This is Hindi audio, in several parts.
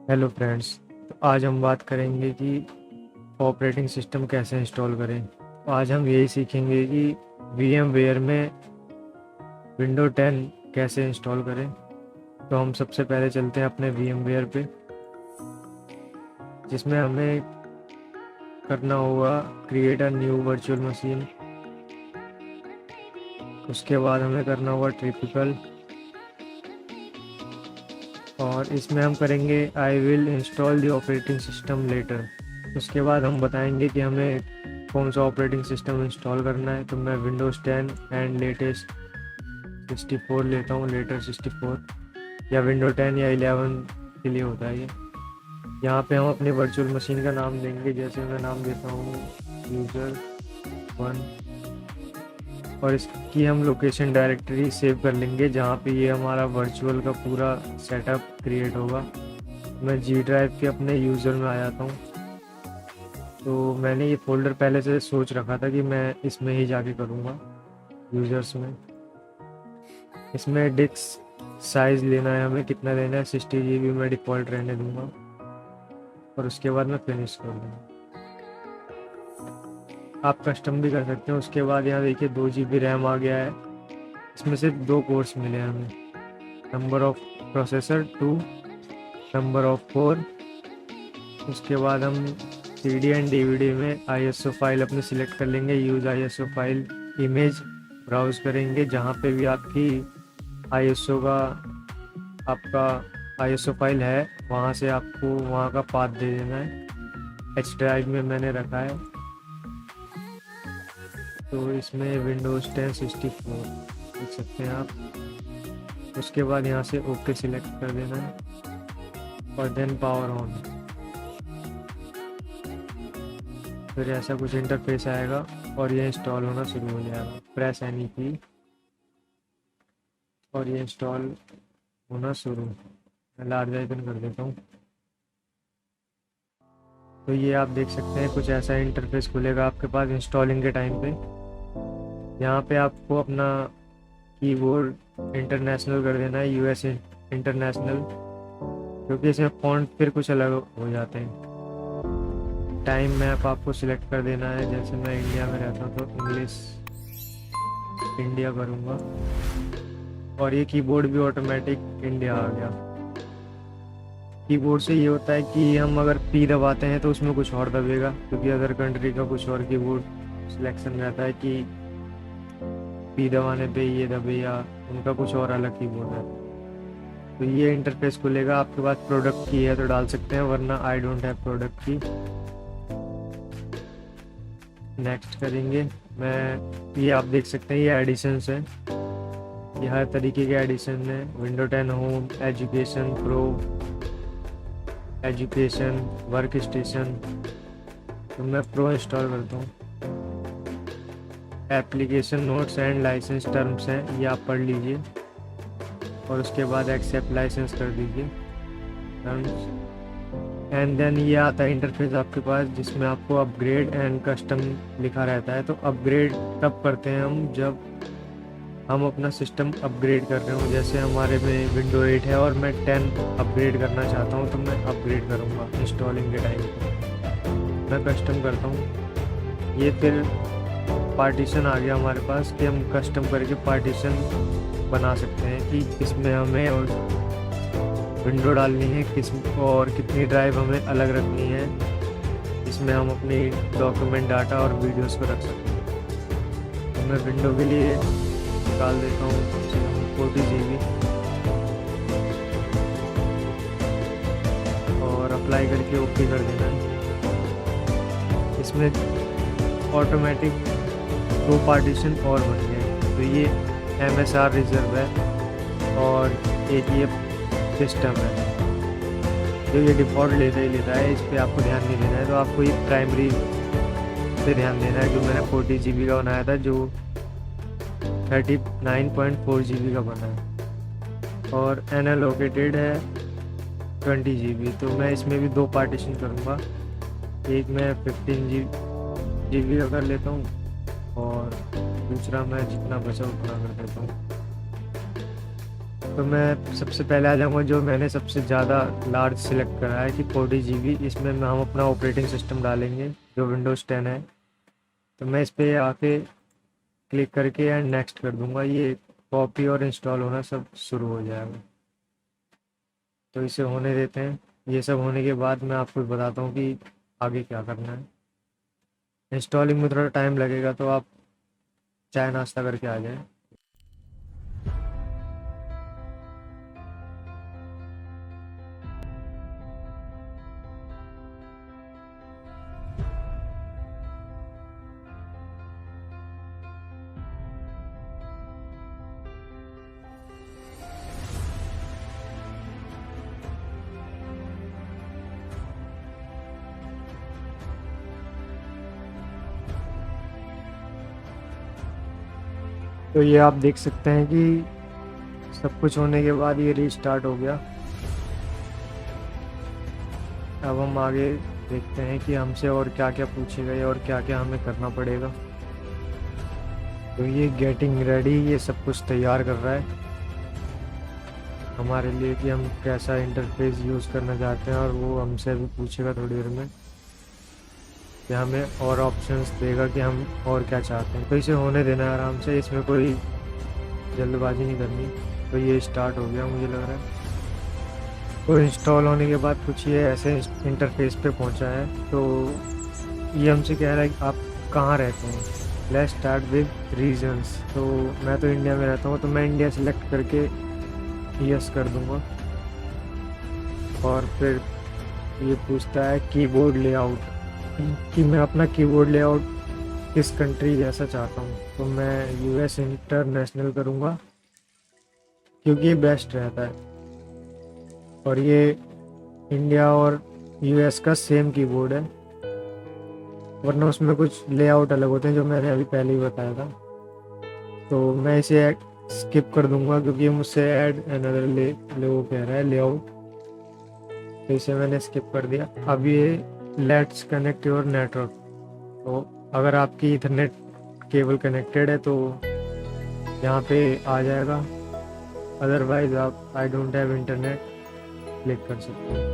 Hello friends. तो आज हम बात करेंगे कि ऑपरेटिंग सिस्टम कैसे इंस्टॉल करें। तो आज हम यही सीखेंगे कि VMware में विंडो 10 कैसे इंस्टॉल करें। तो हम सबसे पहले चलते हैं अपने VMware पे, जिसमें हमें करना होगा create a new virtual machine. उसके बाद हमें करना होगा टिपिकल, और इसमें हम करेंगे I will install the operating system later. उसके बाद हम बताएंगे कि हमें कौन सा ऑपरेटिंग सिस्टम इंस्टॉल करना है। तो मैं विंडोज़ 10 एंड लेटेस्ट 64 लेता हूँ, लेटर 64 या विंडो 10 या 11 के लिए होता है ये। यहाँ पे हम अपनी वर्चुअल मशीन का नाम देंगे, जैसे मैं नाम देता हूँ यूज़र 1, और इसकी हम लोकेशन डायरेक्टरी सेव कर लेंगे जहाँ पे ये हमारा वर्चुअल का पूरा सेटअप क्रिएट होगा। मैं जी ड्राइव के अपने यूज़र में आ जाता हूँ। तो मैंने ये फ़ोल्डर पहले से सोच रखा था कि मैं इसमें ही जाके करूँगा, यूज़र्स में। इसमें डिस्क साइज़ लेना है, हमें कितना लेना है, 60 GB मैं डिफ़ॉल्ट रहने दूँगा, और उसके बाद मैं फिनिश कर दूँगा। आप कस्टम भी कर सकते हैं। उसके बाद यहाँ देखिए 2 GB रैम आ गया है। इसमें से 2 कोर्स मिले हैं हमें, number of processor 2, number of 4। उसके बाद हम CD एंड DVD में ISO फाइल अपने सिलेक्ट कर लेंगे। Use ISO file image browse करेंगे, जहाँ पे भी आपकी ISO का आपका ISO फाइल है वहाँ से आपको वहाँ का पाथ दे देना है। H ड्राइव में मैंने रखा है, तो इसमें विंडोज़ 10 64 देख सकते हैं आप। उसके बाद यहाँ से ओके सिलेक्ट कर देना है, और देन पावर ऑन। फिर ऐसा कुछ इंटरफेस आएगा और ये इंस्टॉल होना शुरू हो जाएगा। प्रेस एनी की और ये इंस्टॉल होना शुरू। मैं लार्ज आइकन कर देता हूँ। तो ये आप देख सकते हैं कुछ ऐसा इंटरफेस खुलेगा आपके पास इंस्टॉलिंग के टाइम पे। यहाँ पे आपको अपना कीबोर्ड इंटरनेशनल कर देना है, US इंटरनेशनल, क्योंकि इसमें फ़ॉन्ट फिर कुछ अलग हो जाते हैं। टाइम मैप आपको सिलेक्ट कर देना है, जैसे मैं इंडिया में रहता हूँ तो इंग्लिश इंडिया करूँगा, और ये कीबोर्ड भी ऑटोमेटिक इंडिया आ गया। कीबोर्ड से ये होता है कि हम अगर P दबाते हैं तो उसमें कुछ और दबेगा, क्योंकि अदर कंट्री का कुछ और कीबोर्ड सिलेक्शन रहता है कि P दबाने पे ये दबे, या उनका कुछ और अलग कीबोर्ड है। तो ये इंटरफेस खुलेगा। आपके पास प्रोडक्ट की है तो डाल सकते हैं, वरना आई डोंट हैव प्रोडक्ट की। नेक्स्ट करेंगे। मैं ये आप देख सकते हैं ये एडिशंस है, ये हर तरीके के एडिशन है। Window 10 home, education pro, education, workstation. तो मैं प्रो इंस्टॉल करता हूँ। Application notes and licence terms हैं, ये आप पढ़ लीजिए, और उसके बाद एक्सेप्ट लाइसेंस कर दीजिए टर्म्स। एंड देन ये आता है इंटरफेस आपके पास, जिसमें आपको अपग्रेड एंड कस्टम लिखा रहता है। तो अपग्रेड तब करते हैं हम जब हम अपना सिस्टम अपग्रेड कर रहे हो। जैसे हमारे में विंडो 8 है और मैं 10 अपग्रेड करना चाहता हूँ, तो मैं अपग्रेड करूँगा इंस्टॉलिंग के टाइम पे। मैं कस्टम करता हूँ। ये फिर पार्टीशन आ गया हमारे पास कि हम कस्टम करके पार्टीशन बना सकते हैं कि इसमें हमें और विंडो डालनी है किस और कितनी ड्राइव हमें अलग रखनी है। इसमें हम अपनी डॉक्यूमेंट, डाटा और वीडियोस को रख सकते हैं। तो मैं विंडो के लिए निकाल देता हूँ कम से कम 40 GB, और अप्लाई करके ओके कर देना है। इसमें ऑटोमेटिक 2 पार्टीशन और बन गए। तो ये MSR रिजर्व है, और एक ये सिस्टम है जो ये डिफ़ॉल्ट लेता ही लेता है, इस पर आपको ध्यान नहीं देना है। तो आपको ये प्राइमरी पे ध्यान देना है, जो मैंने 40 GB का बनाया था, जो 39.4 GB का बना है, और अनएलोकेटेड है 20 GB। तो मैं इसमें भी 2 पार्टीशन करूँगा। एक मैं 15 GB का कर लेता हूँ, और दूसरा मैं जितना बचा उतना कर देता हूँ। तो मैं सबसे पहले आ जाऊँगा जो मैंने सबसे ज़्यादा लार्ज सिलेक्ट करा है कि 40 GB। इसमें हम अपना ऑपरेटिंग सिस्टम डालेंगे जो विंडोज़ 10 है। तो मैं इस पे आके क्लिक करके एंड नेक्स्ट कर दूंगा। ये कॉपी और इंस्टॉल होना सब शुरू हो जाएगा। तो इसे होने देते हैं। ये सब होने के बाद मैं आपको बताता हूँ कि आगे क्या करना है। इंस्टॉलिंग में थोड़ा टाइम लगेगा, तो आप चाय नाश्ता करके आ जाएं। तो ये आप देख सकते हैं कि सब कुछ होने के बाद ये रीस्टार्ट हो गया। अब हम आगे देखते हैं कि हमसे और क्या क्या पूछेगा या और क्या क्या हमें करना पड़ेगा। तो ये गेटिंग रेडी, ये सब कुछ तैयार कर रहा है हमारे लिए कि हम कैसा इंटरफेस यूज़ करना चाहते हैं, और वो हमसे भी पूछेगा थोड़ी देर में कि हमें और ऑप्शंस देगा कि हम और क्या चाहते हैं। तो इसे होने देना है आराम से, इसमें कोई जल्दबाजी नहीं करनी। तो ये स्टार्ट हो गया मुझे लग रहा है। तो इंस्टॉल होने के बाद कुछ ये ऐसे इंटरफेस पे पहुंचा है। तो ये हमसे कह रहा है कि आप कहाँ रहते हैं। Let's start with regions. तो मैं तो इंडिया में रहता हूँ, तो मैं इंडिया सेलेक्ट करके यस कर दूंगा। और फिर ये पूछता है कीबोर्ड लेआउट, कि मैं अपना कीबोर्ड लेआउट किस कंट्री जैसा चाहता हूँ। तो मैं यूएस इंटरनेशनल करूँगा क्योंकि ये बेस्ट रहता है। और ये इंडिया और यूएस का सेम कीबोर्ड है, वरना उसमें कुछ लेआउट अलग होते हैं जो मैंने अभी पहले ही बताया था। तो मैं इसे स्किप कर दूंगा क्योंकि मुझसे ऐड अनदर वो कह रहा है लेआउट। तो इसे मैंने स्किप कर दिया। अब ये लेट्स कनेक्ट योर नेटवर्क। तो अगर आपकी इथरनेट केबल कनेक्टेड है तो यहाँ पे आ जाएगा, अदरवाइज आप I don't have internet click कर सकते हैं।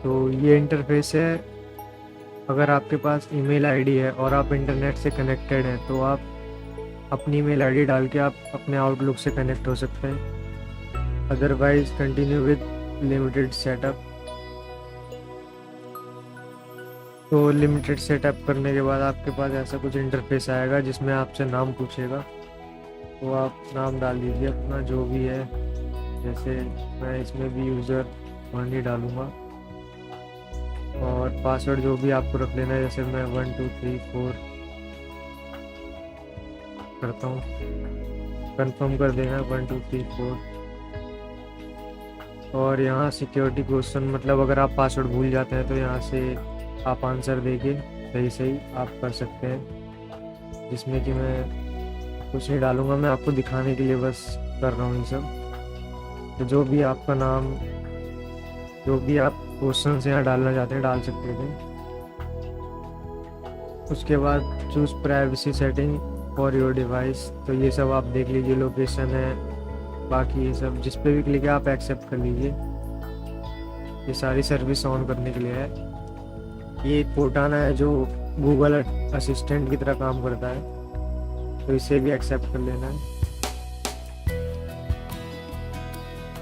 तो ये इंटरफेस है। अगर आपके पास ईमेल आईडी है और आप इंटरनेट से कनेक्टेड हैं तो आप अपनी ईमेल आईडी डाल के आप अपने आउटलुक से कनेक्ट हो सकते हैं। Otherwise continue with limited setup. तो लिमिटेड सेटअप करने के बाद आपके पास ऐसा कुछ इंटरफेस आएगा जिसमें आपसे नाम पूछेगा। तो आप नाम डाल दीजिए अपना जो भी है। जैसे मैं इसमें भी यूज़र वन ही डालूँगा, और पासवर्ड जो भी आपको रख लेना है। जैसे मैं 1 2 3 4 करता हूँ, कंफर्म कर देना है 1 2 3 4। और यहाँ सिक्योरिटी क्वेश्चन, मतलब अगर आप पासवर्ड भूल जाते हैं तो यहाँ से आप आंसर देके सही सही आप कर सकते हैं, जिसमें कि मैं कुछ नहीं डालूँगा, मैं आपको दिखाने के लिए बस कर रहा हूँ ये सब। तो जो भी आपका नाम, जो भी आप क्वेश्चन यहाँ डालना चाहते हैं डाल सकते थे। उसके बाद choose privacy setting for your device. तो ये सब आप देख लीजिए, लोकेशन है, बाकी ये सब जिस पे भी क्लिक है आप एक्सेप्ट कर लीजिए। ये सारी सर्विस ऑन करने के लिए है। ये कोर्टाना है जो गूगल असिस्टेंट की तरह काम करता है, तो इसे भी एक्सेप्ट कर लेना है।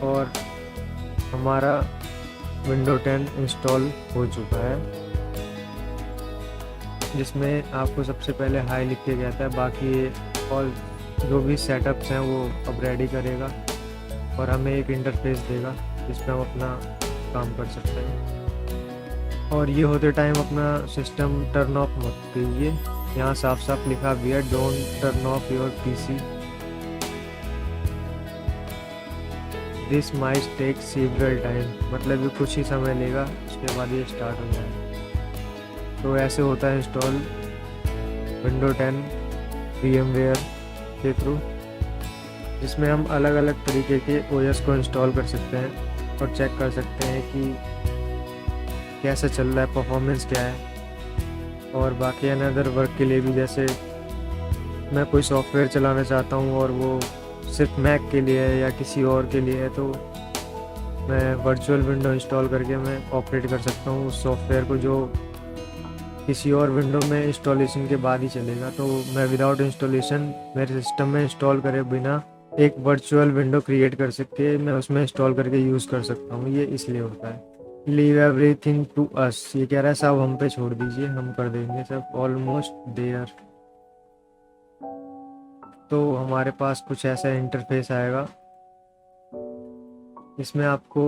और हमारा विंडो 10 इंस्टॉल हो चुका है, जिसमें आपको सबसे पहले हाई लिख के गया था। बाकी और जो भी सेटअप्स हैं वो अब रेडी करेगा और हमें एक इंटरफेस देगा जिसमें हम अपना काम कर सकते हैं। और ये होते टाइम अपना सिस्टम टर्न ऑफ मत कीजिए। यहाँ साफ साफ लिखा भी है don't turn off your PC, this might take several time, मतलब ये कुछ ही समय लेगा, उसके बाद ये स्टार्ट हो जाएगा। तो ऐसे होता है इंस्टॉल विंडो 10 VMware के थ्रू, जिसमें हम अलग अलग तरीके के OS को इंस्टॉल कर सकते हैं और चेक कर सकते हैं कि कैसा चल रहा है, परफॉर्मेंस क्या है। और बाकी अनदर वर्क के लिए भी, जैसे मैं कोई सॉफ्टवेयर चलाना चाहता हूँ और वो सिर्फ मैक के लिए है या किसी और के लिए है, तो मैं वर्चुअल विंडो इंस्टॉल करके मैं ऑपरेट कर सकता हूँ उस सॉफ्टवेयर को, जो किसी और विंडो में इंस्टॉलेशन के बाद ही चलेगा। तो मैं विदाउट इंस्टॉलेशन मेरे सिस्टम में इंस्टॉल करे बिना एक वर्चुअल विंडो क्रिएट कर सके मैं उसमें इंस्टॉल करके यूज़ कर सकता हूँ। ये इसलिए होता है। लीव एवरीथिंग टू अस, ये कह रहा है सब हम पे छोड़ दीजिए, हम कर देंगे सब। ऑलमोस्ट देयर, तो हमारे पास कुछ ऐसा इंटरफेस आएगा। इसमें आपको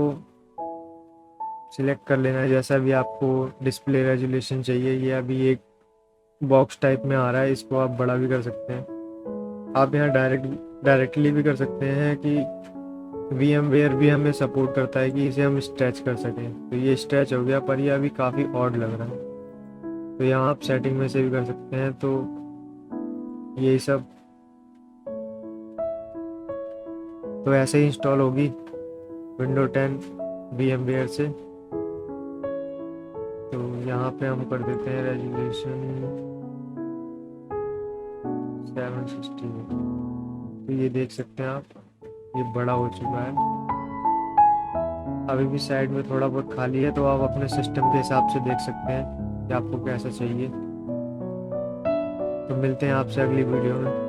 सिलेक्ट कर लेना है जैसा भी आपको डिस्प्ले रेजोल्यूशन चाहिए। ये अभी एक बॉक्स टाइप में आ रहा है, इसको आप बड़ा भी कर सकते हैं। आप यहाँ डायरेक्टली भी कर सकते हैं कि VMware भी हमें सपोर्ट करता है कि इसे हम स्ट्रेच कर सकें। तो ये स्ट्रेच हो गया, पर ये अभी काफ़ी ऑड लग रहा है। तो यहाँ आप सेटिंग में से भी कर सकते हैं। तो यही सब तो ऐसे ही इंस्टॉल होगी विंडो 10 VMware से। तो यहाँ पे हम कर देते हैं रेजोल्यूशन 760। तो ये देख सकते हैं आप, ये बड़ा हो चुका है। अभी भी साइड में थोड़ा बहुत खाली है, तो आप अपने सिस्टम के हिसाब से देख सकते हैं कि आपको कैसा चाहिए। तो मिलते हैं आपसे अगली वीडियो में।